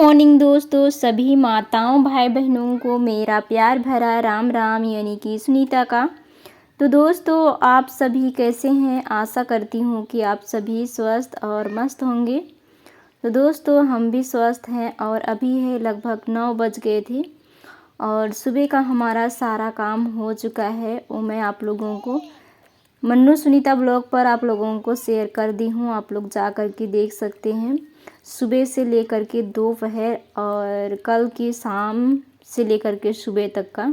Morning दोस्तों, सभी माताओं भाई बहनों को मेरा प्यार भरा राम राम, यानी कि सुनीता का। तो दोस्तों, आप सभी कैसे हैं? आशा करती हूँ कि आप सभी स्वस्थ और मस्त होंगे। तो दोस्तों, हम भी स्वस्थ हैं और अभी है लगभग 9 बज गए थे और सुबह का हमारा सारा काम हो चुका है। वो मैं आप लोगों को मन्नू सुनीता ब्लॉग पर आप लोगों को शेयर कर दी हूँ। आप लोग जा कर के देख सकते हैं। सुबह से लेकर के दोपहर और कल की शाम से लेकर के सुबह तक का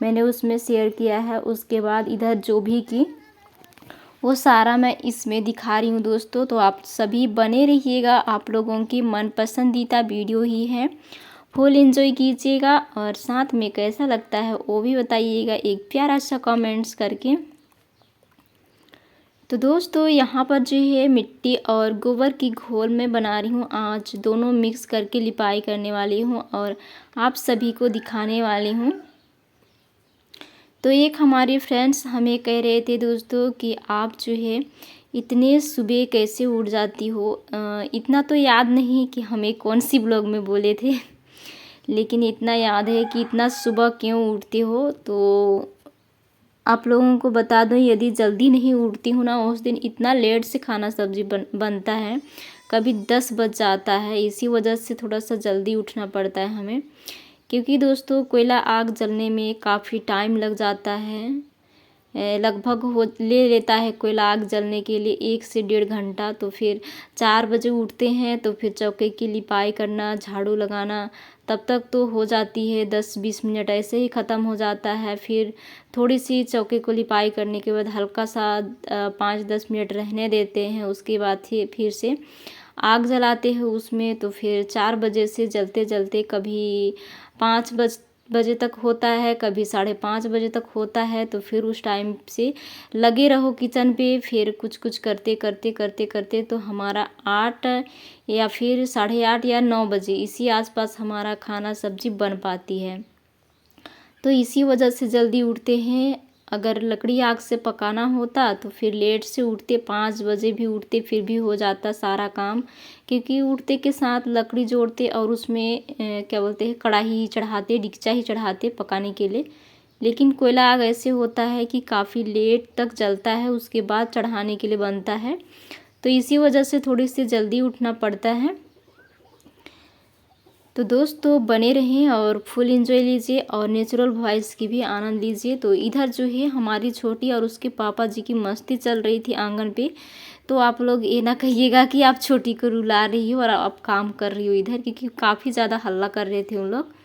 मैंने उसमें शेयर किया है। उसके बाद इधर जो भी की वो सारा मैं इसमें दिखा रही हूँ दोस्तों। तो आप सभी बने रहिएगा, आप लोगों की मन पसंदीदा वीडियो ही है। फुल एंजॉय कीजिएगा और साथ में कैसा लगता है वो भी बताइएगा एक प्यारा सा कमेंट्स करके। तो दोस्तों, यहाँ पर जो है मिट्टी और गोबर की घोल मैं बना रही हूँ। आज दोनों मिक्स करके लिपाई करने वाली हूँ और आप सभी को दिखाने वाली हूँ। तो एक हमारे फ्रेंड्स हमें कह रहे थे दोस्तों कि आप जो है इतने सुबह कैसे उठ जाती हो। इतना तो याद नहीं कि हमें कौन सी ब्लॉग में बोले थे, लेकिन इतना याद है कि इतना सुबह क्यों उठते हो। तो आप लोगों को बता दूं, यदि जल्दी नहीं उठती हूँ ना, उस दिन इतना लेट से खाना सब्जी बनता है, कभी 10 बज जाता है। इसी वजह से थोड़ा सा जल्दी उठना पड़ता है हमें, क्योंकि दोस्तों कोयला आग जलने में काफ़ी टाइम लग जाता है। लगभग हो ले लेता है कोयला आग जलने के लिए 1 से 1.5 घंटा। तो फिर 4 बजे उठते हैं तो फिर चौके की लिपाई करना, झाड़ू लगाना, तब तक तो हो जाती है 10-20 मिनट ऐसे ही ख़त्म हो जाता है। फिर थोड़ी सी चौके को लिपाई करने के बाद हल्का सा 5-10 मिनट रहने देते हैं। उसके बाद फिर से आग जलाते हैं उसमें। तो फिर 4 बजे से जलते जलते कभी 5 बजे तक होता है, कभी 5:30 बजे तक होता है। तो फिर उस टाइम से लगे रहो किचन पे, फिर कुछ कुछ करते करते करते करते तो हमारा 8 या फिर 8:30 या 9 बजे इसी आसपास हमारा खाना सब्जी बन पाती है। तो इसी वजह से जल्दी उठते हैं। अगर लकड़ी आग से पकाना होता तो फिर लेट से उठते, 5 बजे भी उठते फिर भी हो जाता सारा काम, क्योंकि उठते के साथ लकड़ी जोड़ते और उसमें क्या बोलते हैं, कढ़ाई ही चढ़ाते, डिगचा ही चढ़ाते पकाने के लिए। लेकिन कोयला आग ऐसे होता है कि काफ़ी लेट तक जलता है, उसके बाद चढ़ाने के लिए बनता है। तो इसी वजह से थोड़ी सी जल्दी उठना पड़ता है। तो दोस्तों बने रहें और फुल एंजॉय लीजिए और नेचुरल वॉइस की भी आनंद लीजिए। तो इधर जो है हमारी छोटी और उसके पापा जी की मस्ती चल रही थी आंगन पे। तो आप लोग ये ना कहिएगा कि आप छोटी को रुला रही हो और आप काम कर रही हो इधर, क्योंकि काफ़ी ज़्यादा हल्ला कर रहे थे उन लोग।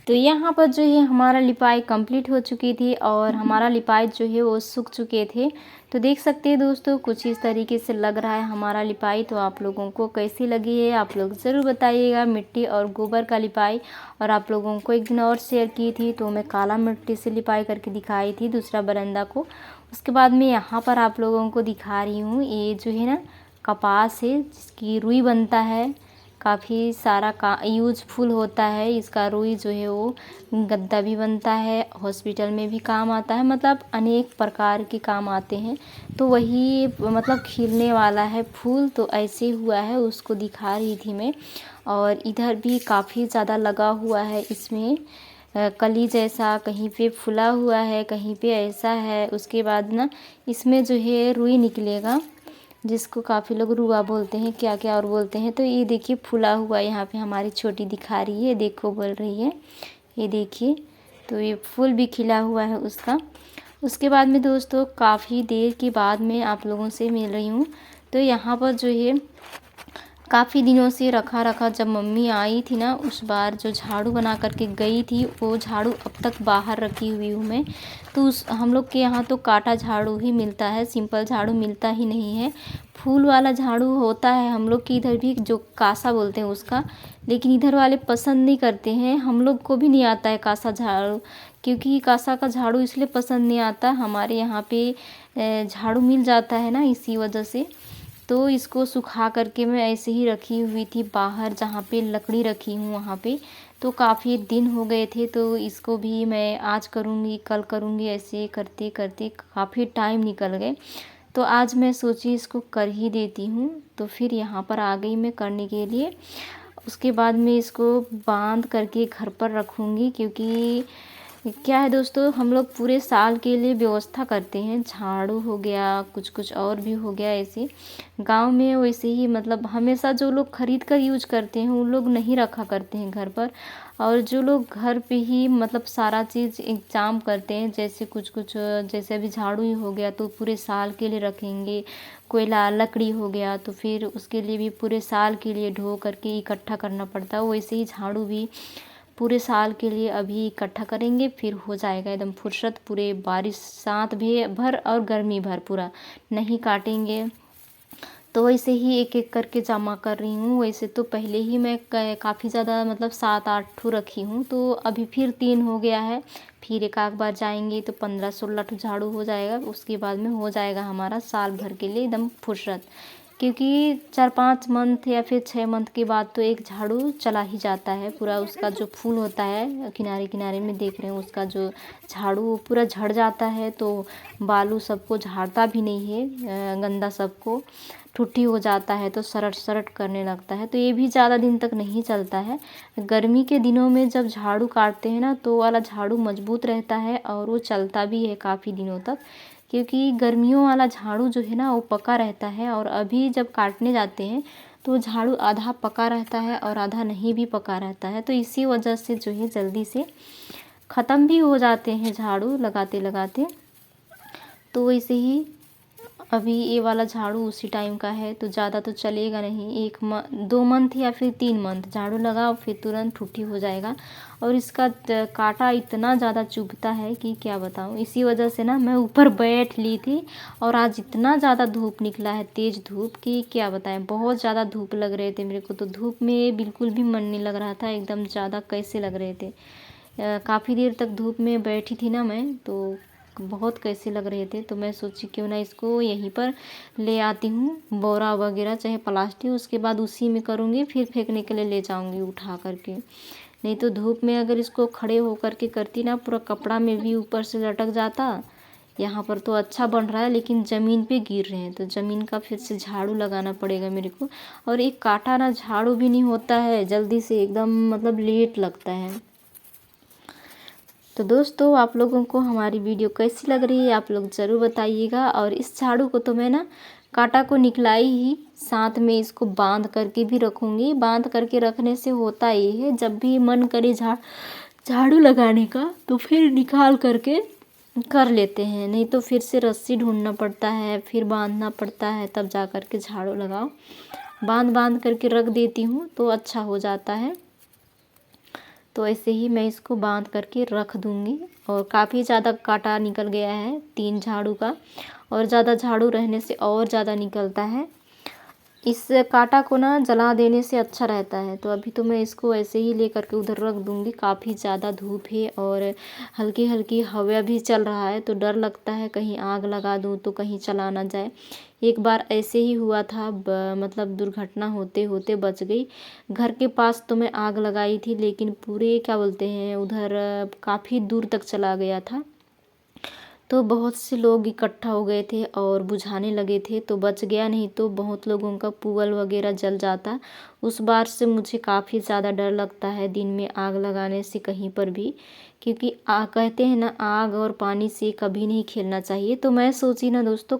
तो यहाँ पर जो है हमारा लिपाई कंप्लीट हो चुकी थी और हमारा लिपाई जो है वो सूख चुके थे। तो देख सकते हैं दोस्तों, कुछ इस तरीके से लग रहा है हमारा लिपाई। तो आप लोगों को कैसी लगी है आप लोग ज़रूर बताइएगा, मिट्टी और गोबर का लिपाई। और आप लोगों को एक दिन और शेयर की थी, तो मैं काला मिट्टी से लिपाई करके दिखाई थी दूसरा बरंदा को। उसके बाद मैं यहाँ पर आप लोगों को दिखा रही हूँ, ये जो है ना कपास है जिसकी रुई बनता है, काफ़ी सारा का यूजफुल होता है इसका रुई जो है वो। गद्दा भी बनता है, हॉस्पिटल में भी काम आता है, मतलब अनेक प्रकार के काम आते हैं। तो वही मतलब खिलने वाला है फूल, तो ऐसे हुआ है उसको दिखा रही थी मैं। और इधर भी काफ़ी ज़्यादा लगा हुआ है इसमें कली जैसा, कहीं पे फुला हुआ है, कहीं पे ऐसा है। उसके बाद ना इसमें जो है रुई निकलेगा, जिसको काफ़ी लोग रुआ बोलते हैं, क्या क्या और बोलते हैं। तो ये देखिए फुला हुआ यहाँ पे हमारी छोटी दिखा रही है, देखो बोल रही है, ये देखिए। तो ये फूल भी खिला हुआ है उसका। उसके बाद में दोस्तों काफ़ी देर के बाद मैं आप लोगों से मिल रही हूँ। तो यहाँ पर जो है काफ़ी दिनों से रखा जब मम्मी आई थी ना, उस बार जो झाड़ू बना करके गई थी, वो झाड़ू अब तक बाहर रखी हुई हूँ मैं। तो हम लोग के यहाँ तो काटा झाड़ू ही मिलता है, सिंपल झाड़ू मिलता ही नहीं है। फूल वाला झाड़ू होता है हम लोग के इधर भी, जो कासा बोलते हैं उसका, लेकिन इधर वाले पसंद नहीं करते हैं। हम लोग को भी नहीं आता है कासा झाड़ू, क्योंकि कासा का झाड़ू इसलिए पसंद नहीं आता, हमारे यहाँ पे झाड़ू मिल जाता है ना, इसी वजह से। तो इसको सुखा करके मैं ऐसे ही रखी हुई थी बाहर, जहाँ पे लकड़ी रखी हूँ वहाँ पे। तो काफ़ी दिन हो गए थे, तो इसको भी मैं आज करूँगी कल करूँगी, ऐसे करते करते काफ़ी टाइम निकल गए। तो आज मैं सोची इसको कर ही देती हूँ, तो फिर यहाँ पर आ गई मैं करने के लिए। उसके बाद मैं इसको बांध करके घर पर रखूँगी, क्योंकि क्या है दोस्तों, हम लोग पूरे साल के लिए व्यवस्था करते हैं। झाड़ू हो गया, कुछ कुछ और भी हो गया ऐसे। गांव में वैसे ही मतलब हमेशा जो लोग खरीद कर यूज करते हैं उन लोग नहीं रखा करते हैं घर पर, और जो लोग घर पे ही मतलब सारा चीज़ इंतजाम करते हैं, जैसे कुछ कुछ जैसे अभी झाड़ू ही हो गया तो पूरे साल के लिए रखेंगे। कोयला लकड़ी हो गया तो फिर उसके लिए भी पूरे साल के लिए ढो करके इकट्ठा करना पड़ता है। वैसे ही झाड़ू भी पूरे साल के लिए अभी इकट्ठा करेंगे, फिर हो जाएगा एकदम फुर्सत। पूरे बारिश साथ भी भर और गर्मी भर पूरा नहीं काटेंगे। तो वैसे ही एक एक करके जमा कर रही हूँ। वैसे तो पहले ही मैं काफ़ी ज़्यादा मतलब 7-8 ठो रखी हूँ, तो अभी फिर 3 हो गया है। फिर एक आध बार जाएंगे तो 15-16 ठो झाड़ू हो जाएगा। उसके बाद में हो जाएगा हमारा साल भर के लिए एकदम फुर्सत। क्योंकि 4-5 मंथ या फिर 6 मंथ के बाद तो एक झाड़ू चला ही जाता है। पूरा उसका जो फूल होता है किनारे किनारे में देख रहे हैं, उसका जो झाड़ू वो पूरा झड़ जाता है, तो बालू सबको झाड़ता भी नहीं है, गंदा सबको ठुट्ठी हो जाता है तो सरट सरट करने लगता है। तो ये भी ज़्यादा दिन तक नहीं चलता है। गर्मी के दिनों में जब झाड़ू काटते हैं ना, तो वाला झाड़ू मजबूत रहता है और वो चलता भी है काफ़ी दिनों तक। क्योंकि गर्मियों वाला झाड़ू जो है ना वो पका रहता है, और अभी जब काटने जाते हैं तो झाड़ू आधा पका रहता है और आधा नहीं भी पका रहता है। तो इसी वजह से जो है जल्दी से ख़त्म भी हो जाते हैं झाड़ू लगाते लगाते। तो वैसे ही अभी ये वाला झाड़ू उसी टाइम का है, तो ज़्यादा तो चलेगा नहीं। 2 मंथ या फिर 3 मंथ झाड़ू लगाओ फिर तुरंत ठुट्ठी हो जाएगा। और इसका कांटा इतना ज़्यादा चुभता है कि क्या बताऊँ। इसी वजह से ना मैं ऊपर बैठ ली थी, और आज इतना ज़्यादा धूप निकला है, तेज़ धूप, कि क्या बताएं। बहुत ज़्यादा धूप लग रहे थे मेरे को, तो धूप में बिल्कुल भी मन नहीं लग रहा था, एकदम ज़्यादा कैसे लग रहे थे। काफ़ी देर तक धूप में बैठी थी ना मैं, तो बहुत कैसे लग रहे थे। तो मैं सोची क्यों ना इसको यहीं पर ले आती हूँ, बोरा वगैरह चाहे प्लास्टिक, उसके बाद उसी में करूँगी, फिर फेंकने के लिए ले जाऊँगी उठा करके। नहीं तो धूप में अगर इसको खड़े होकर के करती ना, पूरा कपड़ा में भी ऊपर से लटक जाता। यहाँ पर तो अच्छा बन रहा है, लेकिन ज़मीन पे गिर रहे हैं, तो ज़मीन का फिर से झाड़ू लगाना पड़ेगा मेरे को। और एक काटा ना झाड़ू भी नहीं होता है जल्दी से, एकदम मतलब लेट लगता है। तो दोस्तों आप लोगों को हमारी वीडियो कैसी लग रही है आप लोग ज़रूर बताइएगा। और इस झाड़ू को तो मैं ना कांटा को निकलाई ही, साथ में इसको बांध करके भी रखूँगी। बांध करके रखने से होता ये है, जब भी मन करे झाड़ू लगाने का तो फिर निकाल करके कर लेते हैं। नहीं तो फिर से रस्सी ढूंढना पड़ता है, फिर बांधना पड़ता है, तब जा कर के झाड़ू लगाओ। बांध करके रख देती हूँ तो अच्छा हो जाता है। तो ऐसे ही मैं इसको बांध करके रख दूँगी। और काफ़ी ज़्यादा कांटा निकल गया है 3 झाड़ू का, और ज़्यादा झाड़ू रहने से और ज़्यादा निकलता है। इस कांटा को ना जला देने से अच्छा रहता है। तो अभी तो मैं इसको ऐसे ही ले करके उधर रख दूँगी। काफ़ी ज़्यादा धूप है और हल्की हल्की हवा भी चल रहा है, तो डर लगता है कहीं आग लगा दूँ तो कहीं चला ना जाए। एक बार ऐसे ही हुआ था, मतलब दुर्घटना होते होते बच गई। घर के पास तो मैं आग लगाई थी, लेकिन पूरे क्या बोलते हैं उधर काफ़ी दूर तक चला गया था। तो बहुत से लोग इकट्ठा हो गए थे और बुझाने लगे थे, तो बच गया, नहीं तो बहुत लोगों का पुअल वगैरह जल जाता। उस बार से मुझे काफ़ी ज़्यादा डर लगता है दिन में आग लगाने से कहीं पर भी, क्योंकि कहते हैं ना आग और पानी से कभी नहीं खेलना चाहिए। तो मैं सोची ना दोस्तों,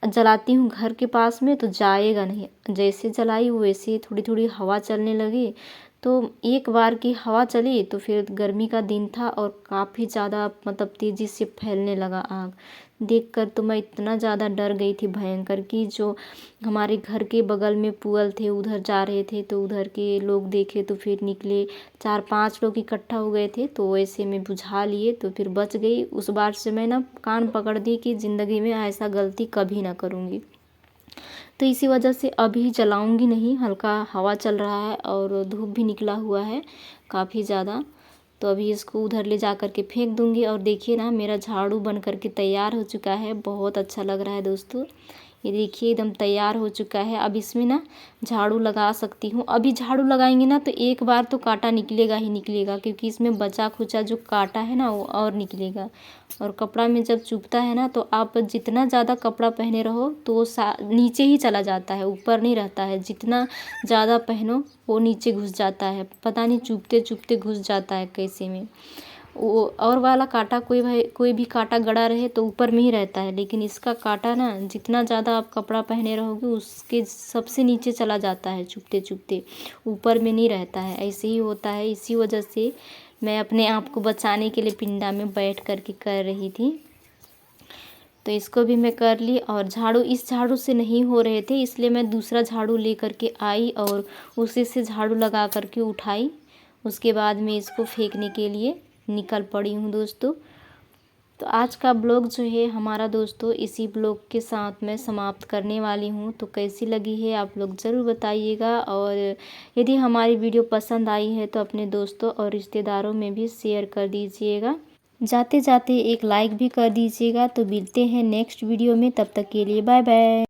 जलाती हूँ घर के पास में तो जाएगा नहीं। जैसे जलाई वैसे थोड़ी थोड़ी हवा चलने लगी, तो एक बार की हवा चली तो फिर गर्मी का दिन था और काफ़ी ज़्यादा मतलब तेज़ी से फैलने लगा आग। देखकर तो मैं इतना ज़्यादा डर गई थी भयंकर, कि जो हमारे घर के बगल में पुअल थे उधर जा रहे थे, तो उधर के लोग देखे तो फिर निकले। 4-5 लोग इकट्ठा हो गए थे, तो वैसे में बुझा लिए तो फिर बच गई। उस बार से मैं ना कान पकड़ दी कि ज़िंदगी में ऐसा गलती कभी ना करूँगी। तो इसी वजह से अभी जलाऊंगी नहीं। हल्का हवा चल रहा है और धूप भी निकला हुआ है काफ़ी ज़्यादा, तो अभी इसको उधर ले जा कर के फेंक दूँगी। और देखिए ना, मेरा झाड़ू बन कर के तैयार हो चुका है। बहुत अच्छा लग रहा है दोस्तों। ये देखिए एकदम तैयार हो चुका है। अब इसमें ना झाड़ू लगा सकती हूँ। अभी झाड़ू लगाएंगे ना तो एक बार तो कांटा निकलेगा ही निकलेगा, क्योंकि इसमें बचा खुचा जो कांटा है ना वो और निकलेगा। और कपड़ा में जब चुभता है ना, तो आप जितना ज़्यादा कपड़ा पहने रहो तो वो नीचे ही चला जाता है, ऊपर नहीं रहता है। जितना ज़्यादा पहनो वो नीचे घुस जाता है, पता नहीं चुभते चुभते घुस जाता है कैसे में। वो और वाला कांटा कोई भी कांटा गड़ा रहे तो ऊपर में ही रहता है, लेकिन इसका कांटा ना जितना ज़्यादा आप कपड़ा पहने रहोगे उसके सबसे नीचे चला जाता है, चुभते चुभते ऊपर में नहीं रहता है। ऐसे ही होता है। इसी वजह से मैं अपने आप को बचाने के लिए पिंडा में बैठ कर के कर रही थी। तो इसको भी मैं कर ली। और झाड़ू, इस झाड़ू से नहीं हो रहे थे, इसलिए मैं दूसरा झाड़ू ले कर के आई और उसी से झाड़ू लगा कर के उठाई। उसके बाद में इसको फेंकने के लिए निकल पड़ी हूँ दोस्तों। तो आज का ब्लॉग जो है हमारा दोस्तों, इसी ब्लॉग के साथ मैं समाप्त करने वाली हूँ। तो कैसी लगी है आप लोग ज़रूर बताइएगा। और यदि हमारी वीडियो पसंद आई है तो अपने दोस्तों और रिश्तेदारों में भी शेयर कर दीजिएगा। जाते जाते एक लाइक भी कर दीजिएगा। तो मिलते हैं नेक्स्ट वीडियो में, तब तक के लिए बाय बाय।